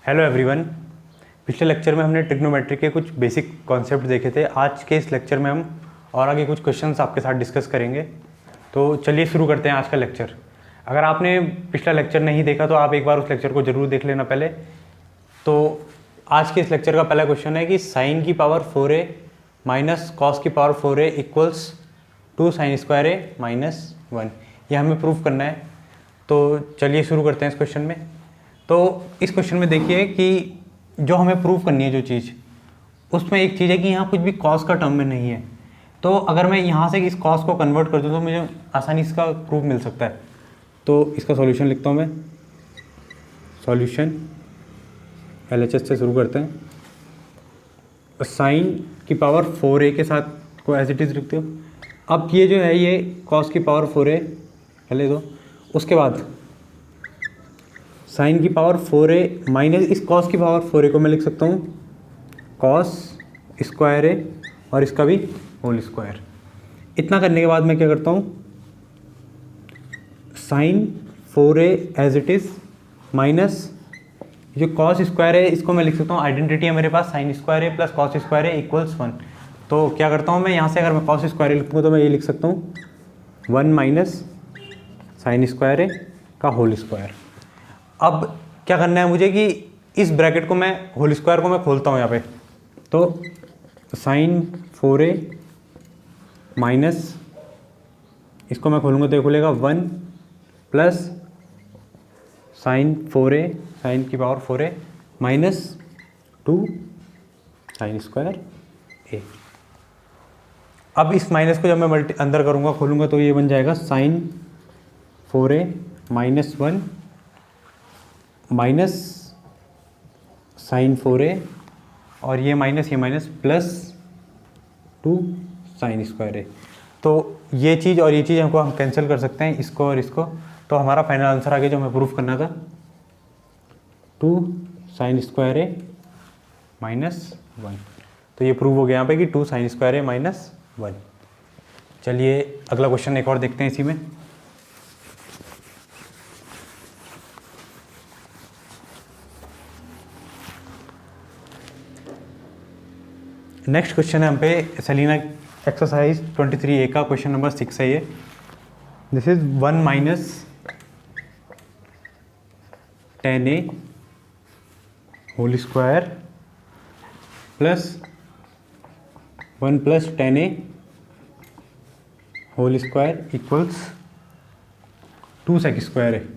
Hello everyone. पिछले lecture में हमने ट्रिग्नोमेट्री के कुछ बेसिक कॉन्सेप्ट देखे थे। आज के इस लेक्चर में हम और आगे कुछ क्वेश्चंस आपके साथ डिस्कस करेंगे। तो चलिए शुरू करते हैं आज का लेक्चर। अगर आपने पिछला लेक्चर नहीं देखा तो आप एक बार उस लेक्चर को ज़रूर देख लेना पहले। तो आज के इस लेक्चर का पहला क्वेश्चन है कि साइन की पावर 4a माइनस कॉस की power 4a equals 2 sign square a minus 1। यह हमें प्रूव करना है। तो चलिए शुरू करते हैं इस क्वेश्चन में। तो इस क्वेश्चन में देखिए कि जो हमें प्रूव करनी है जो चीज़, उसमें एक चीज़ है कि यहाँ कुछ भी कॉस का टर्म में नहीं है। तो अगर मैं यहाँ से इस कॉस को कन्वर्ट कर दूँ तो मुझे आसानी से इसका प्रूफ मिल सकता है। तो इसका सॉल्यूशन लिखता हूँ मैं। सॉल्यूशन LHS से शुरू करते हैं। साइन की पावर 4a के साथ को एज इट इज़ लिखते हो। अब ये जो है ये कॉस की पावर 4a पहले दो, उसके बाद साइन की पावर 4a माइनस इस कॉस की पावर 4a को मैं लिख सकता हूँ कॉस स्क्वायर a और इसका भी होल स्क्वायर। इतना करने के बाद मैं क्या करता हूँ, sine 4a as it is minus जो कॉस स्क्वायर है इसको मैं लिख सकता हूँ, आइडेंटिटी है मेरे पास sine square a plus cos square a equals 1। तो क्या करता हूँ मैं यहाँ से, अगर मैं कॉस स्क्वायर a लिखूँगा तो मैं ये लिख सकता हूँ 1 माइनस साइन स्क्वायर a का होल स्क्वायर। अब क्या करना है मुझे कि इस ब्रैकेट को मैं होल स्क्वायर को मैं खोलता हूँ यहाँ पे। तो साइन 4a माइनस इसको मैं खोलूँगा तो ये खुलेगा 1 प्लस साइन 4a साइन की power 4a minus 2 sign square a। अब इस माइनस को जब मैं अंदर करूँगा खोलूँगा तो ये बन जाएगा sign 4a minus 1 minus sign 4a और ये minus plus 2 sign square a। तो ये चीज़ और ये चीज़ हम कैंसिल कर सकते हैं, इसको और इसको। तो हमारा फाइनल आंसर आ गया जो हमें प्रूफ करना था 2 साइन स्क्वायर a माइनस 1। तो ये प्रूव हो गया यहाँ पे कि 2 साइन स्क्वायर a माइनस 1। चलिए अगला क्वेश्चन एक और देखते हैं इसी में। नेक्स्ट क्वेश्चन है हम पे सेलिना एक्सरसाइज 23A का क्वेश्चन नंबर 6 है ये। This is 1 minus 10a whole square plus 1 plus 10a whole square equals 2 sec square है।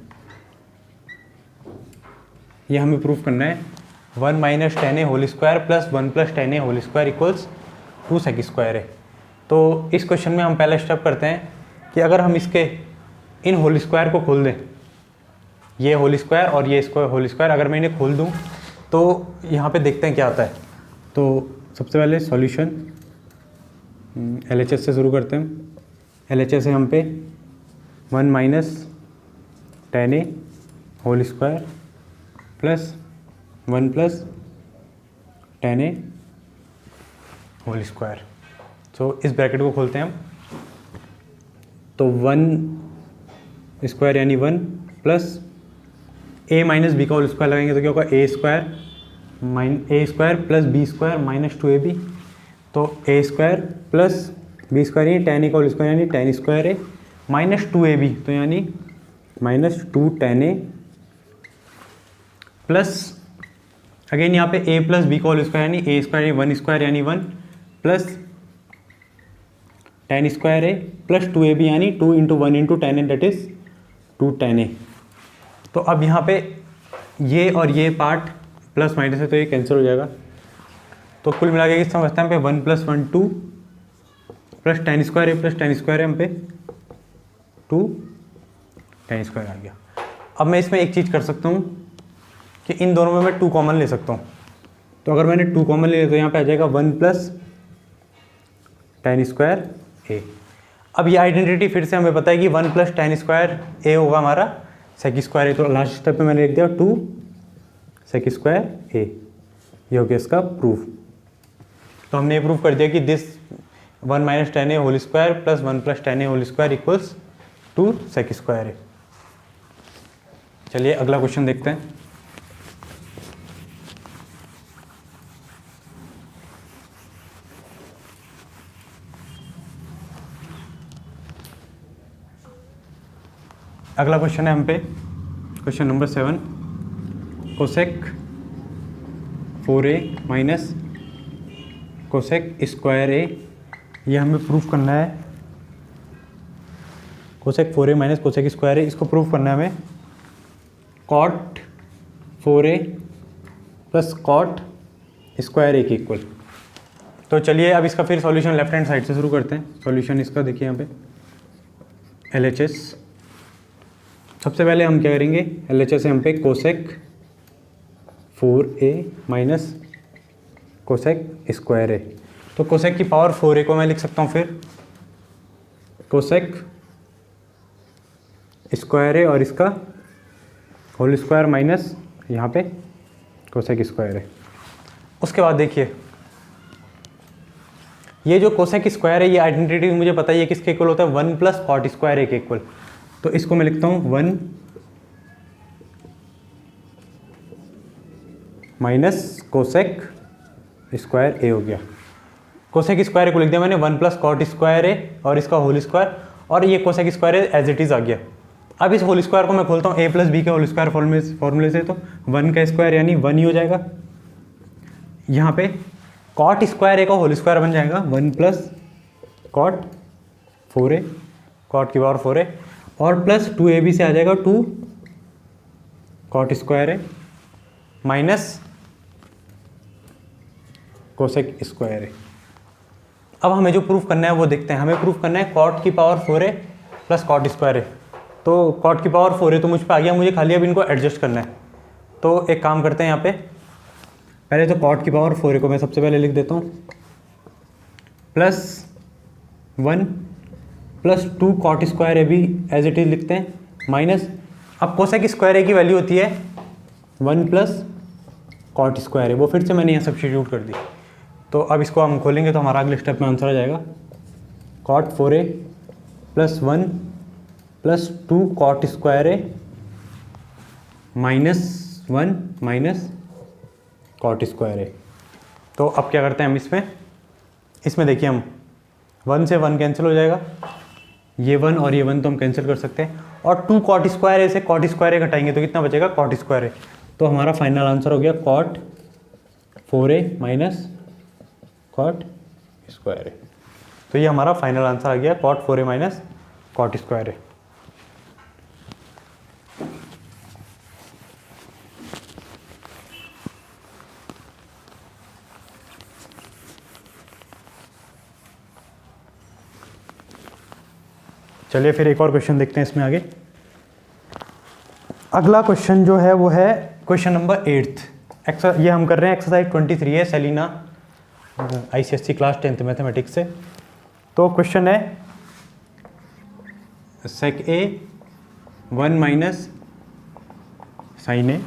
ये हमें प्रूफ करना है 1 minus 10a whole square plus 1 plus 10a whole square equals 2 sec square है। तो इस क्वेश्चन में हम पहला स्टेप करते हैं कि अगर हम इसके इन होल स्क्वायर को खोल दें, ये होल स्क्वायर और ये इसको होल स्क्वायर, अगर मैं इन्हें खोल दूं तो यहाँ पे देखते हैं क्या आता है। तो सबसे पहले सॉल्यूशन LHS से शुरू करते हैं। LHS है हम पे 1 minus 10a whole square plus 1 plus 10a whole square. तो इस ब्रैकेट को खोलते हैं हम। तो 1 स्क्वायर यानी 1 प्लस a माइनस बी का होल स्क्वायर लगाएंगे तो क्या होगा a square plus b square minus 2ab। तो a square plus b square यानी 10a का होल स्क्वायर यानी 10 स्क्वायर a माइनस 2ab, तो यानी माइनस 2 10a प्लस अगेन यहाँ पे a प्लस बी का होल स्क्वायर यानी a स्क्वायर यानी 1 स्क्वायर यानी 1 plus 10 square a plus 2ab यानी 2 into 1 into 10a date is 2 10a। तो अब यहाँ पे ये और ये पार्ट प्लस माइनस है तो ये कैंसिल हो जाएगा। तो कुल मिला के समझते हैं हम पे 1 plus 1 2 plus 10 square a plus 10 square हम पे 2 10 स्क्वायर आ गया। अब मैं इसमें एक चीज़ कर सकता हूँ कि इन दोनों में मैं 2 कॉमन ले सकता हूँ। तो अगर मैंने 2 कॉमन ले लिया तो यहाँ पे आ जाएगा 1 प्लस 10 स्क्वायर a। अब ये आइडेंटिटी फिर से हमें पता है कि 1 प्लस 10 स्क्वायर a होगा हमारा सेक स्क्वायर a। तो लास्ट स्टेप में मैंने लिख दिया 2 सेक स्क्वायर a। ये हो गया इसका प्रूफ। तो हमने ये प्रूफ कर दिया कि this 1 minus 10a whole square plus 1 plus 10a whole square equals 2 sec square a। चलिए अगला क्वेश्चन देखते हैं। अगला क्वेश्चन है हम पे question number 7, cosec 4a minus cosec square A, ये हमें प्रूफ करना है। Cosec 4a minus cosec square A, इसको प्रूफ करना है हमें cot 4a plus cot square A के इक्वल। तो चलिए अब इसका फिर सॉल्यूशन लेफ्ट हैंड साइड से शुरू करते हैं। सॉल्यूशन इसका देखिए यहाँ पे LHS। सबसे पहले हम क्या करेंगे, LHS है हम पे cosec 4a minus cosec square A. तो कोसेक की पावर 4a को मैं लिख सकता हूँ फिर कोसेक स्क्वायर ए और इसका होल स्क्वायर माइनस यहाँ पे कोसेक स्क्वायर ए। उसके बाद देखिए ये जो कोसेक स्क्वायर है, ये आइडेंटिटी मुझे पता है ये किसके इक्वल होता है, 1 प्लस कॉट स्क्वायर ए के इक्वल। तो इसको मैं लिखता हूँ 1 माइनस कोसेक स्क्वायर ए हो गया। कोसेक स्क्वायर ए को लिख दिया मैंने 1 प्लस कॉट स्क्वायर ए और इसका होल स्क्वायर, और ये cosec square A as it is आ गया। अब इस होल स्क्वायर को मैं खोलता हूँ a प्लस बी के होल स्क्वायर फॉर्मूले से, तो 1 का स्क्वायर यानी 1 ही हो जाएगा। यहाँ पे कॉट स्क्वायर ए का होल स्क्वायर बन जाएगा 1 प्लस कॉट 4a, कॉट की पावर 4a, और प्लस 2ab से आ जाएगा 2 cot square A minus cosec square ए। अब हमें जो प्रूफ करना है वो देखते हैं। हमें प्रूफ करना है कॉट की power 4a plus cot square A. तो कॉट की पावर 4a तो मुझ पे आ गया, मुझे खाली अब इनको एडजस्ट करना है। तो एक काम करते हैं यहाँ पे, पहले तो कॉट की पावर 4a को मैं सबसे पहले लिख देता हूँ प्लस 1 प्लस 2 कॉट स्क्वायर ए भी एज इट इज लिखते हैं माइनस, अब कोसेक स्क्वायर ए की वैल्यू होती है 1 प्लस कॉट स्क्वायर ए, वो फिर से मैंने यहाँ सब्स्टिट्यूट कर दी। तो अब इसको हम खोलेंगे तो हमारा अगले स्टेप में आंसर आ जाएगा cot 4a plus 1 plus 2 cot square A minus 1 minus cot square A. तो अब क्या करते हैं हम इसमें देखिए हम 1 से 1 कैंसिल हो जाएगा, ये 1 और ये 1 तो हम कैंसिल कर सकते हैं, और 2 कॉट स्क्वायर ए से कॉट स्क्वायर ए घटाएंगे तो कितना बचेगा, कॉट स्क्वायर ए। तो हमारा फाइनल आंसर हो गया cot 4a minus cot square A. तो ये हमारा फाइनल आंसर आ गया cot 4a minus cot square A. चलिए फिर एक और क्वेश्चन देखते हैं इसमें आगे। अगला क्वेश्चन जो है वो है क्वेश्चन नंबर 8। ये हम कर रहे हैं एक्सरसाइज 23 है Selina ICSE class 10th mathematics से। तो क्वेश्चन है सेक ए 1 minus sine A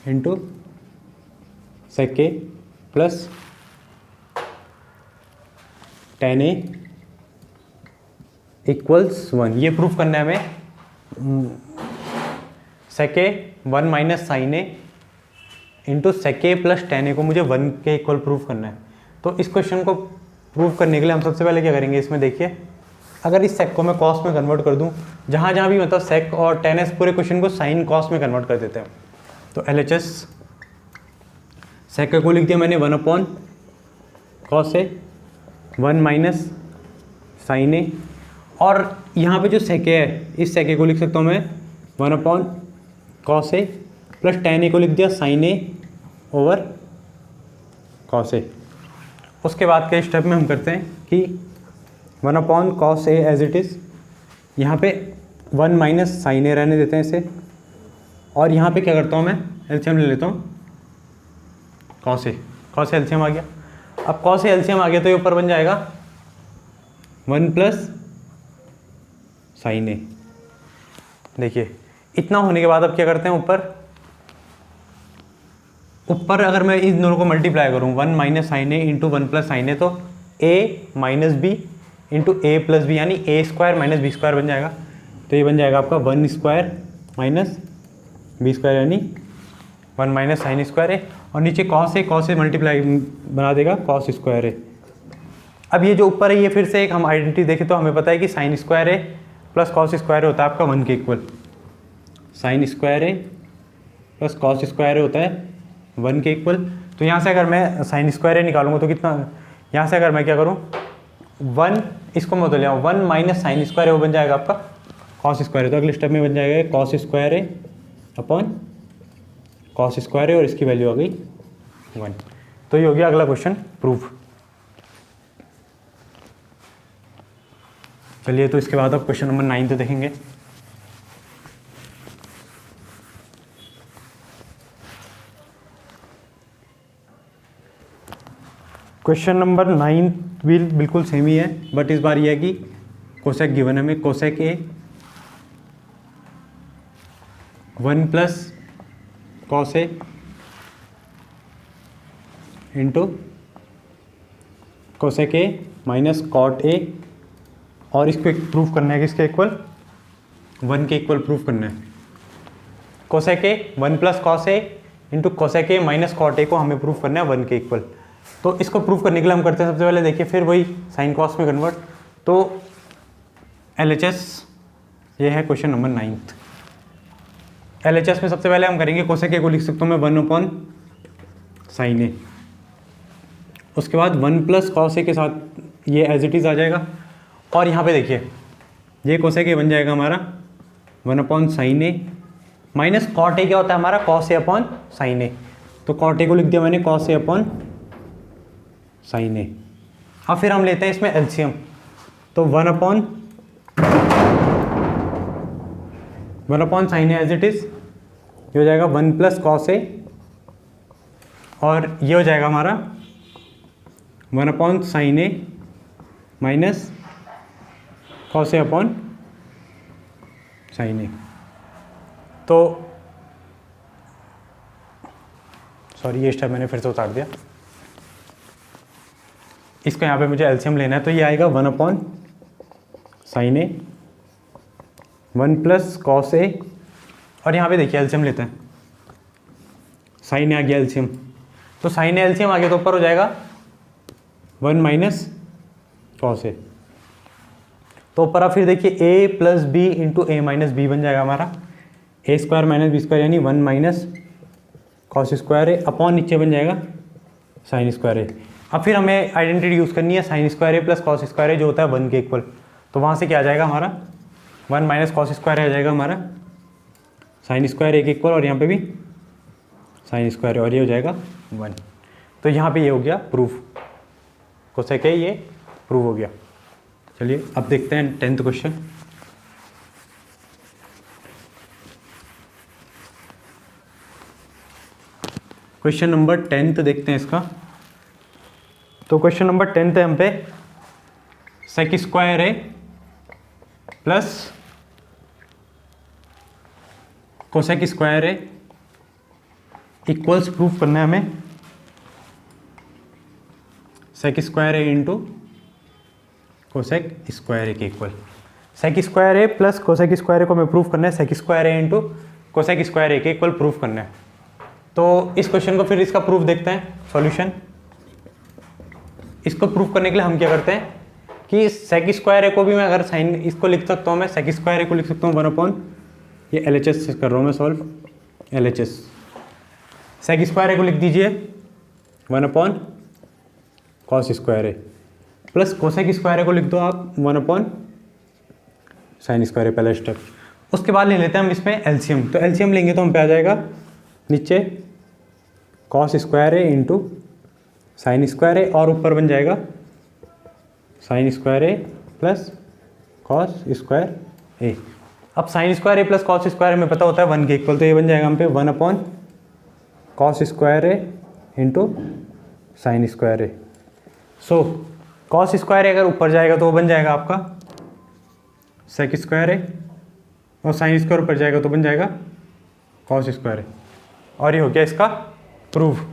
into sec A plus ten A equals 1। ये प्रूफ करना है हमें सेक ए 1 minus sine A into sec A plus ten ए को मुझे 1 के इक्वल प्रूफ करना है। तो इस क्वेश्चन को प्रूफ करने के लिए हम सबसे पहले क्या करेंगे, इसमें देखिए अगर इस सेक को मैं कॉस में कन्वर्ट कर दूं, जहाँ जहाँ भी मतलब सेक और टेन एस, पूरे क्वेश्चन को साइन कॉस में कन्वर्ट कर देते हैं। तो LHS सेक को लिख दिया मैंने 1 अपॉन कॉस ए 1 माइनस साइन ए, और यहाँ पे जो सेके है इस सेके को लिख सकता हूँ मैं 1 अपॉन कॉस ए प्लस टेन ए को लिख दिया sign A over cos A. उसके बाद के स्टेप में हम करते हैं कि 1 upon cos A as it is, यहाँ पे 1 माइनस साइन ए रहने देते हैं इसे, और यहाँ पे क्या करता हूँ मैं एलसीएम ले लेता हूँ कॉस ए एलसीएम आ गया। अब कॉस ए एलसीएम आ गया तो ये ऊपर बन जाएगा 1 प्लस साइन ए। देखिए इतना होने के बाद अब क्या करते हैं, ऊपर अगर मैं इन दोनों को मल्टीप्लाई करूँ 1 minus sine A into 1 plus sine A, तो a minus B into A plus B यानी A square minus B square बन जाएगा। तो ये बन जाएगा आपका 1 स्क्वायर माइनस बी स्क्वायर यानी 1 माइनस साइन स्क्वायर ए, और नीचे कॉस ए मल्टीप्लाई बना देगा कॉस स्क्वायर ए। अब ये जो ऊपर है ये फिर से एक हम आइडेंटिटी देखें तो हमें पता है कि साइन स्क्वायर ए प्लस कॉस स्क्वायर होता है आपका 1 के इक्वल, साइन स्क्वायर ए प्लस कॉस स्क्वायर होता है 1 के इक्वल। तो यहाँ से अगर मैं साइन स्क्वायर ए निकालूंगा तो कितना, यहाँ से अगर मैं क्या करूँ 1 इसको मैं बदल जाऊँ 1 माइनस साइन स्क्वायर वो बन जाएगा आपका कॉस स्क्वायर। तो अगले स्टेप में बन जाएगा कॉस स्क्वायर ए अपॉन कॉस स्क्वायर ए और इसकी वैल्यू आ गई 1। तो ये हो गया अगला क्वेश्चन प्रूफ। चलिए तो इसके बाद अब क्वेश्चन नंबर 9 तो देखेंगे। क्वेश्चन नंबर 9 भी बिल्कुल सेम ही है, बट इस बार ये है कि कोसेक गिवन है हमें, cosec A 1 plus cos A into cosec A minus cot A, और इसको प्रूफ करना है कि इसके इक्वल 1 के इक्वल प्रूफ करना है। Cosec A 1 plus cos A into cosec A minus cot A को हमें प्रूफ करना है 1 के इक्वल। तो इसको प्रूफ करने के लिए हम करते हैं सबसे पहले देखिए फिर वही साइन कॉस में कन्वर्ट। तो LHS ये है क्वेश्चन नंबर 9। LHS में सबसे पहले हम करेंगे कोसेक ए को लिख सकता हूँ मैं 1 अपॉन साइन ए, उसके बाद 1 प्लस कॉस ए के साथ ये एज इट इज़ आ जाएगा, और यहाँ पे देखिए ये कोसेक ए बन जाएगा हमारा 1 upon sine A minus cot A क्या होता है हमारा cos A upon sine A. तो कॉट ए को लिख दिया मैंने cos A upon sine A. अब फिर हम लेते हैं इसमें एलसीएम, तो 1 upon sine A as it is, ये हो जाएगा 1 प्लस कॉस ए, और ये हो जाएगा हमारा 1 upon sine A minus cos A upon sine A. तो सॉरी ये स्टेप मैंने फिर से उतार दिया, इसको यहाँ पे मुझे एलसीएम लेना है। तो ये आएगा 1 अपॉन साइन ए 1 प्लस कॉस ए, और यहाँ पे देखिए एलसीएम लेते हैं, साइन ए आ गया एलसीएम, तो साइन ए एलसीएम आ गया तो ऊपर हो जाएगा 1 माइनस कॉस ए। तो ऊपर आप फिर देखिए ए प्लस बी इंटू ए माइनस बी बन जाएगा हमारा ए स्क्वायर माइनस बी स्क्वायर, यानी 1 माइनस कॉस स्क्वायर ए अपॉन नीचे बन जाएगा साइन स्क्वायर ए। अब फिर हमें आइडेंटिटी यूज़ करनी है साइन स्क्वायर ए प्लस कॉस स्क्वायर ए जो होता है 1 के इक्वल। तो वहाँ से क्या आ जाएगा हमारा 1 माइनस कॉस स्क्वायर आ जाएगा हमारा साइन स्क्वायर ए के इक्वल, और यहाँ पे भी साइन स्क्वायर, और ये हो जाएगा 1। तो यहाँ पे ये हो गया प्रूफ, कोसेक ए ये प्रूफ हो गया। चलिए अब देखते हैं 10th question. Question number 10th देखते हैं इसका। तो क्वेश्चन नंबर 10th है हम पे सेक स्क्वायर ए प्लस कोसेक स्क्वायर ए इक्वल्स प्रूफ करना है हमें sec square A into cosec square A के इक्वल। सेक स्क्वायर ए प्लस कोसेक स्क्वायर ए को हमें प्रूफ करना है sec square A into cosec square A के इक्वल प्रूफ करना है। तो इस क्वेश्चन को फिर इसका प्रूफ देखते हैं सॉल्यूशन। इसको प्रूफ करने के लिए हम क्या करते हैं कि सेक स्क्वायर ए को भी मैं अगर साइन इसको लिख सकता हूँ, मैं सेक स्क्वायर ए को लिख सकता हूँ 1 अपॉन, ये LHS कर रहा हूँ मैं सॉल्व, LHS सेक स्क्वायर ए को लिख दीजिए 1 अपॉन कॉस स्क्वायर ए प्लस कोसेक स्क्वायर ए को लिख दो आप 1 अपॉन साइन स्क्वायर ए, पहला स्टेप। उसके बाद ले लेते हैं हम इसमें एलसीएम। तो एलसीएम लेंगे तो हम पे आ जाएगा नीचे कॉस स्क्वायर ए इंटू साइन स्क्वायर ए, और ऊपर बन जाएगा साइन स्क्वायर ए प्लस कॉस स्क्वायर ए। अब साइन स्क्वायर ए प्लस कॉस स्क्वायर में पता होता है 1 के इक्वल, तो ये बन जाएगा हम पे 1 अपॉन कॉस स्क्वायर ए इंटू साइन स्क्वायर ए। सो कॉस स्क्वायर ए अगर ऊपर जाएगा तो वो बन जाएगा आपका सेक स्क्वायर ए, और साइन स्क्वायर ऊपर जाएगा तो बन जाएगा कॉस स्क्वायर ए, और ये हो गया इसका प्रूफ।